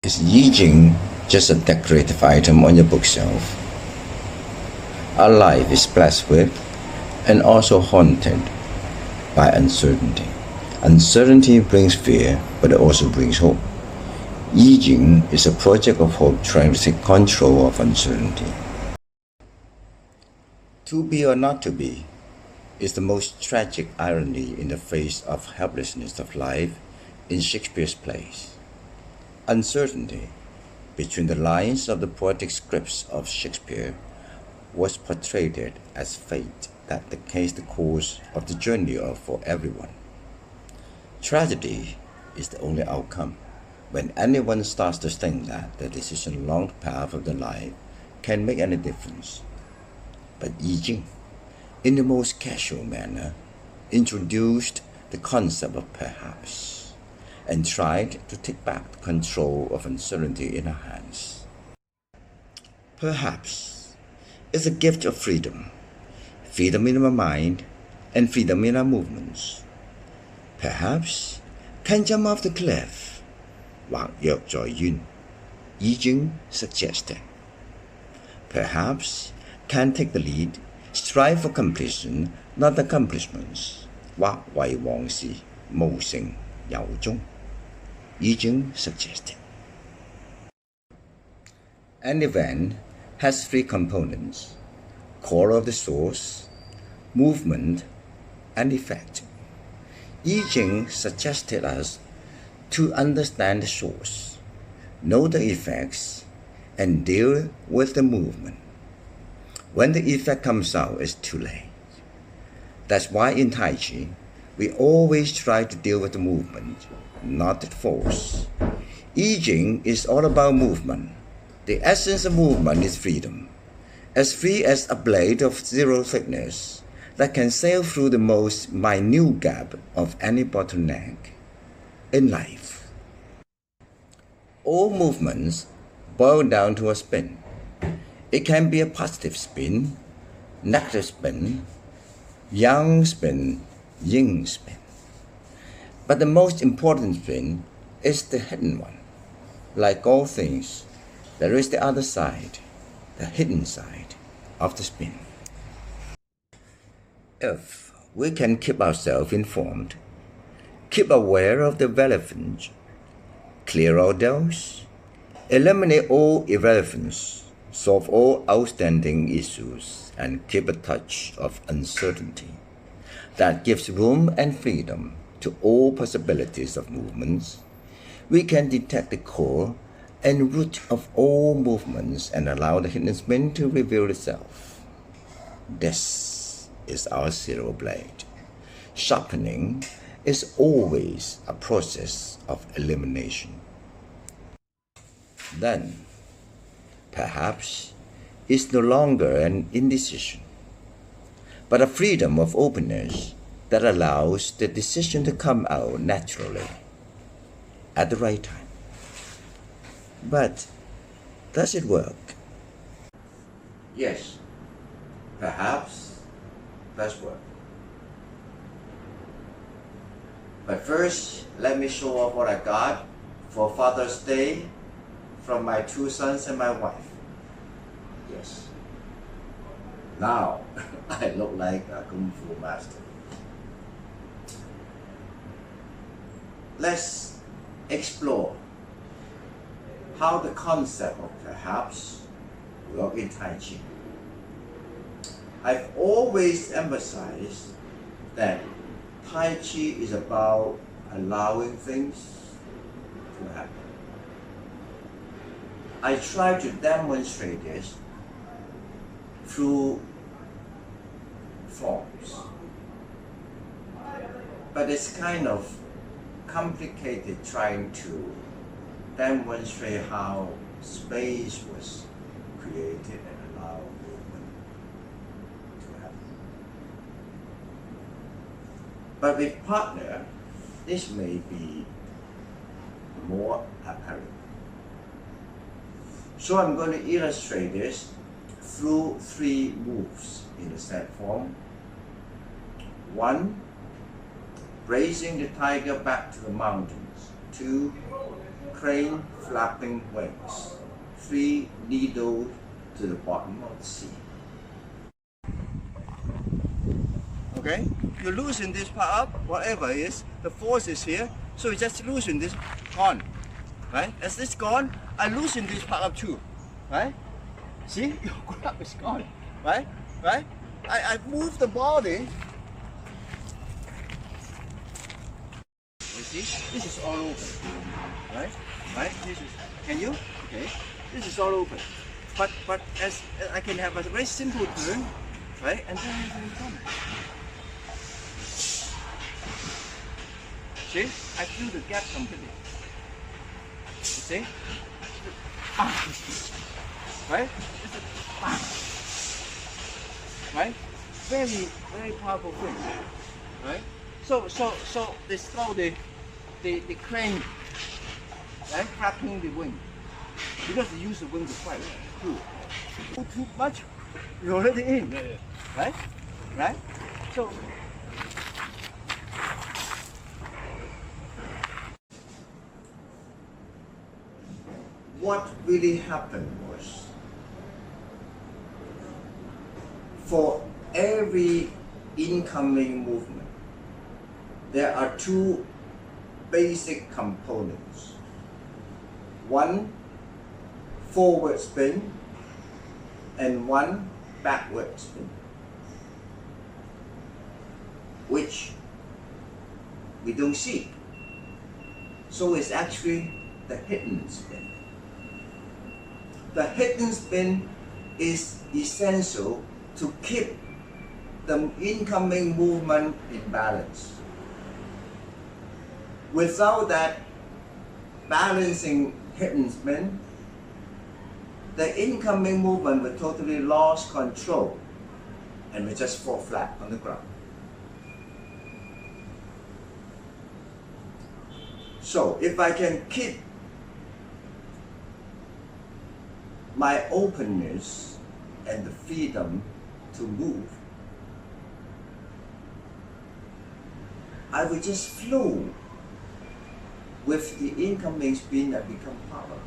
Is I Ching just a decorative item on your bookshelf? Our life is blessed with and also haunted by uncertainty. Uncertainty brings fear, but it also brings hope. I Ching is a project of hope trying to take control of uncertainty. To be or not to be is the most tragic irony in the face of helplessness of life in Shakespeare's plays. Uncertainty, between the lines of the poetic scripts of Shakespeare, was portrayed as fate that dictates the course of the journey for everyone. Tragedy is the only outcome when anyone starts to think that the decision along the path of their life can make any difference. But I Ching, in the most casual manner, introduced the concept of perhaps and tried to take back control of uncertainty in her hands. Perhaps is a gift of freedom, freedom in our mind and freedom in our movements. Perhaps can jump off the cliff, 或躍在淵, I Ching suggested. Perhaps can take the lead, strive for completion, not accomplishments, 或為往事無成有終, I Ching suggested. An event has three components: core of the source, movement, and effect. I Ching suggested us to understand the source, know the effects, and deal with the movement. When the effect comes out, it's too late. That's why in Taichi, we always try to deal with the movement, not the force. I Ching is all about movement. The essence of movement is freedom, as free as a blade of zero thickness that can sail through the most minute gap of any bottleneck in life. All movements boil down to a spin. It can be a positive spin, negative spin, yang spin, yin spin. But the most important spin is the hidden one. Like all things, there is the other side, the hidden side of the spin. If we can keep ourselves informed, keep aware of the relevant, clear all doubts, eliminate all irrelevance, solve all outstanding issues, and keep a touch of uncertainty that gives room and freedom to all possibilities of movements, we can detect the core and root of all movements and allow the hidden spin to reveal itself. This is our zero blade. Sharpening is always a process of elimination. Then, perhaps, it's no longer an indecision, but a freedom of openness that allows the decision to come out naturally at the right time. But does it work? Yes, perhaps does work. But first, let me show off what I got for Father's Day from my two sons and my wife. Yes. Now, I look like a Kung Fu master. Let's explore how the concept of perhaps work in Taichi. I've always emphasized that Taichi is about allowing things to happen. I try to demonstrate this through forms, but it's kind of complicated trying to demonstrate how space was created and allow movement to happen. But with partner, this may be more apparent. So I'm going to illustrate this through three moves in the set form. 1, raising the tiger back to the mountains. 2, crane flapping wings, 3 needles to the bottom of the sea. Okay, you loosen this part up, whatever it is, the force is here, so you just loosen this, gone, right? As this gone, I loosen this part up too, right? See, your grab is gone, right? Right? I move the body. You see, this is all open, right? Right? This is, can you? Okay, this is all open. But as I can have a very simple turn, right? And then I can come. See, I fill the gap completely. You see? Right? Right? Very, very powerful thing. Right? So they slow the crane, right? Flapping the wing. Because they use the wing to fight too. Too much, you're already in. Yeah, yeah. Right? Right? So what really happened was, for every incoming movement, there are 2 basic components. One forward spin and one backward spin, which we don't see. So it's actually the hidden spin. The hidden spin is essential to keep the incoming movement in balance. Without that balancing hidden spin, the incoming movement will totally lose control and will just fall flat on the ground. So if I can keep my openness and the freedom to move, I will just flow with the incoming spin that become part of it.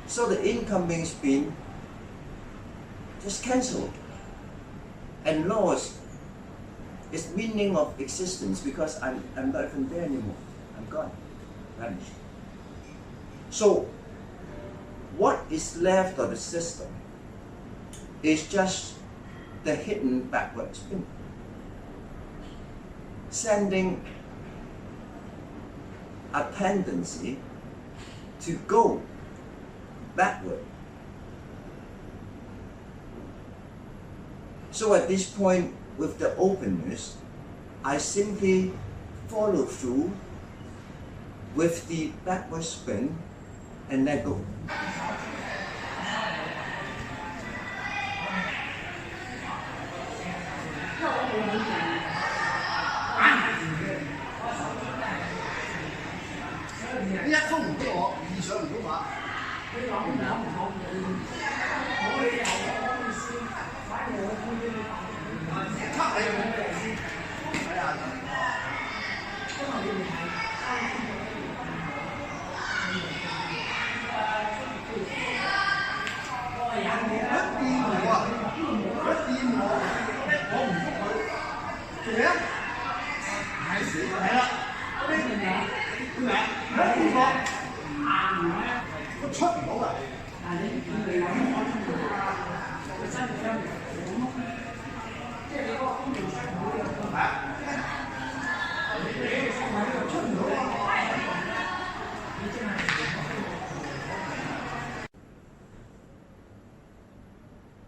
So the incoming spin just cancelled and lost its meaning of existence, because I'm not even there anymore. I'm gone, vanished. So what is left of the system is just the hidden backward spin, sending a tendency to go backward. So at this point, with the openness, I simply follow through with the backward spin and let go.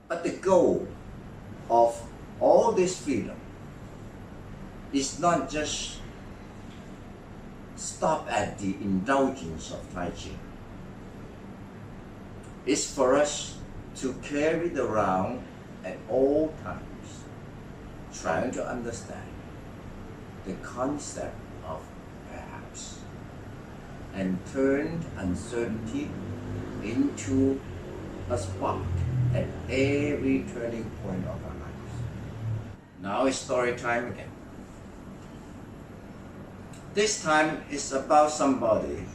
But the goal of all this freedom is not just stop at the indulgence of Taichi. It's for us to carry it around at all times, trying to understand the concept of perhaps, and turn uncertainty into a spark at every turning point of our lives. Now it's story time again. This time it's about somebody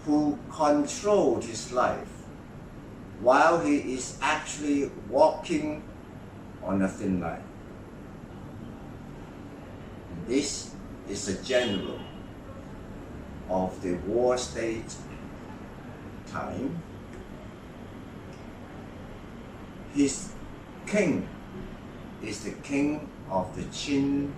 who controlled his life while he is actually walking on a thin line. This is a general of the war state time. His king is the king of the Qin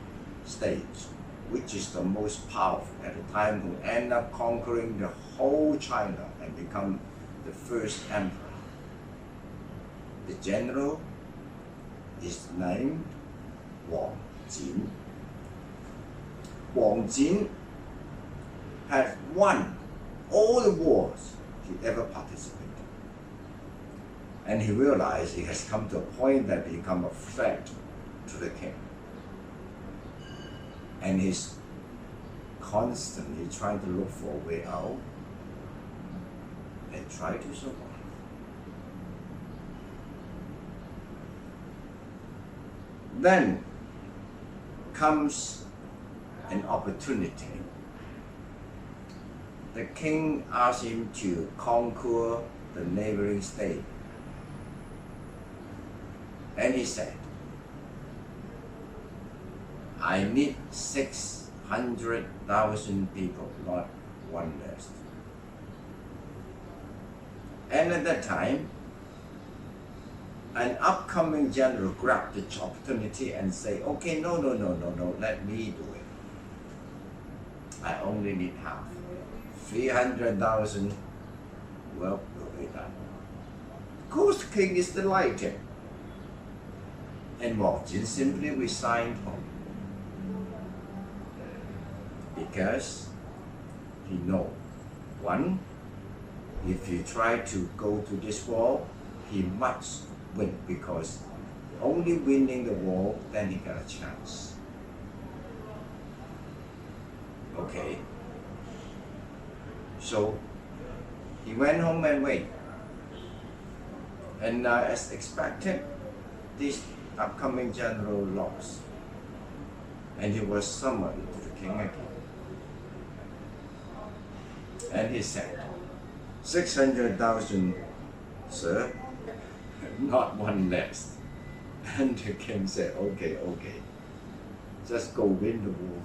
state, which is the most powerful at the time, who ended up conquering the whole China and become the first emperor. The general is named Wang Jin. Wang Jin had won all the wars he ever participated. And he realized he has come to a point that he become a threat to the king. And he's constantly trying to look for a way out and try to survive. Then comes an opportunity. The king asked him to conquer the neighboring state. And he said, I need 600,000 people, not one less. And at that time, an upcoming general grabbed the opportunity and say, okay, no, let me do it. I only need half. 300,000 will be done. Of course, the king is delighted. And Wang Jin simply resigned home. Because he knows, one, if he try to go to this war, he must win, because only winning the war, then he got a chance. Okay. So he went home and waited. And as expected, this upcoming general lost. And he was summoned to the king again. And he said, 600,000, sir, not one less. And the king said, okay, just go win the war.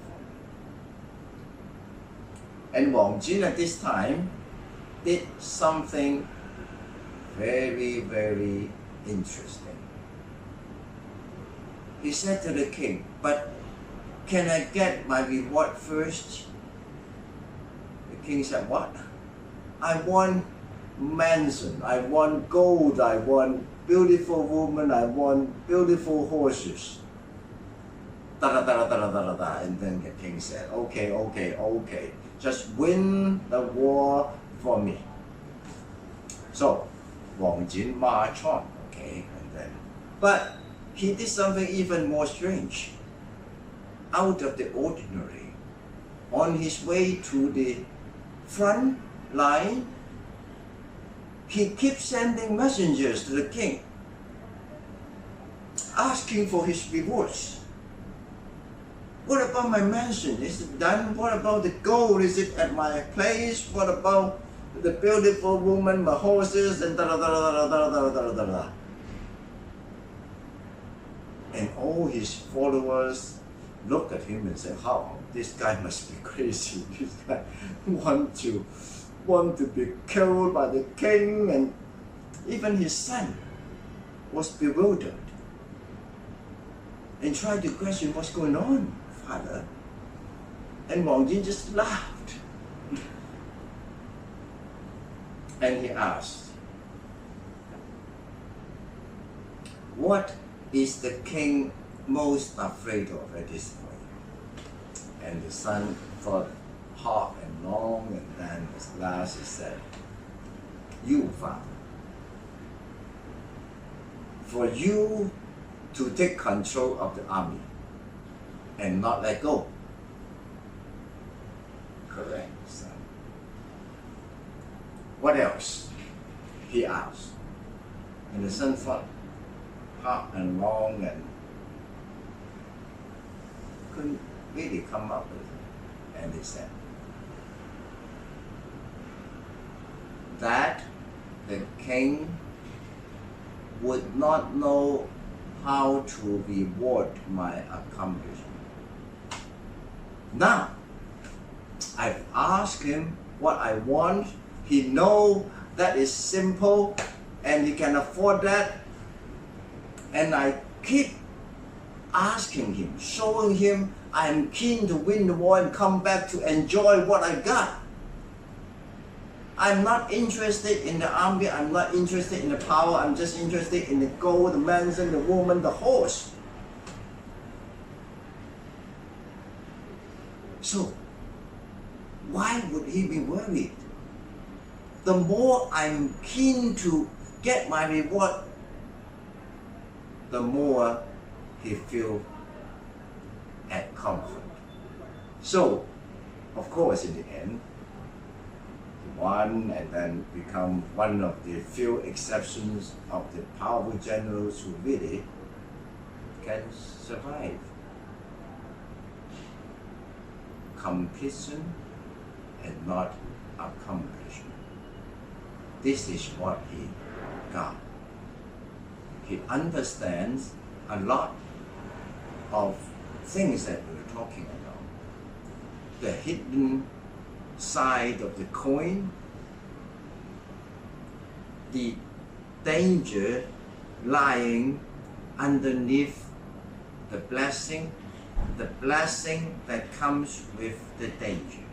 And Wang Jin at this time did something very, very interesting. He said to the king, but can I get my reward first? The king said, what? I want mansion, I want gold, I want beautiful women, I want beautiful horses. And then the king said, okay, just win the war for me. So Wang Jin marched on, but he did something even more strange. Out of the ordinary, on his way to the front line, he keeps sending messengers to the king, asking for his rewards. What about my mansion? Is it done? What about the gold? Is it at my place? What about the beautiful woman, my horses, and da. And all his followers look at him and say, how? This guy must be crazy. This guy want to be killed by the king. And even his son was bewildered and tried to question what's going on, father. And Wang Jin just laughed. And he asked, what is the king most afraid of at this point? And the son thought hard and long, and then at last he said, you, father. For you to take control of the army and not let go. Correct, son. What else? He asked. And the son thought hard and long and couldn't really come up with it. And he said, that the king would not know how to reward my accomplishment. Now, I've asked him what I want. He knows that is simple and he can afford that. And I keep asking him, showing him I'm keen to win the war and come back to enjoy what I got. I'm not interested in the army, I'm not interested in the power, I'm just interested in the gold, the mansion, the woman, the horse. So, why would he be worried? The more I'm keen to get my reward, the more he feels at comfort. So, of course, in the end, he won and then become one of the few exceptions of the powerful generals who really can survive. Completion and not accomplishment. This is what he got. He understands a lot of things that we're talking about. The hidden side of the coin, the danger lying underneath the blessing that comes with the danger.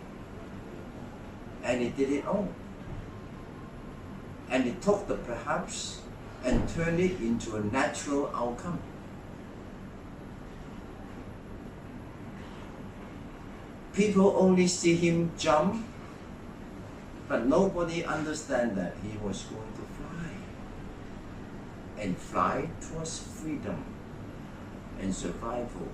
And he did it all. And he took the perhaps and turned it into a natural outcome. People only see him jump, but nobody understands that he was going to fly. And fly towards freedom and survival.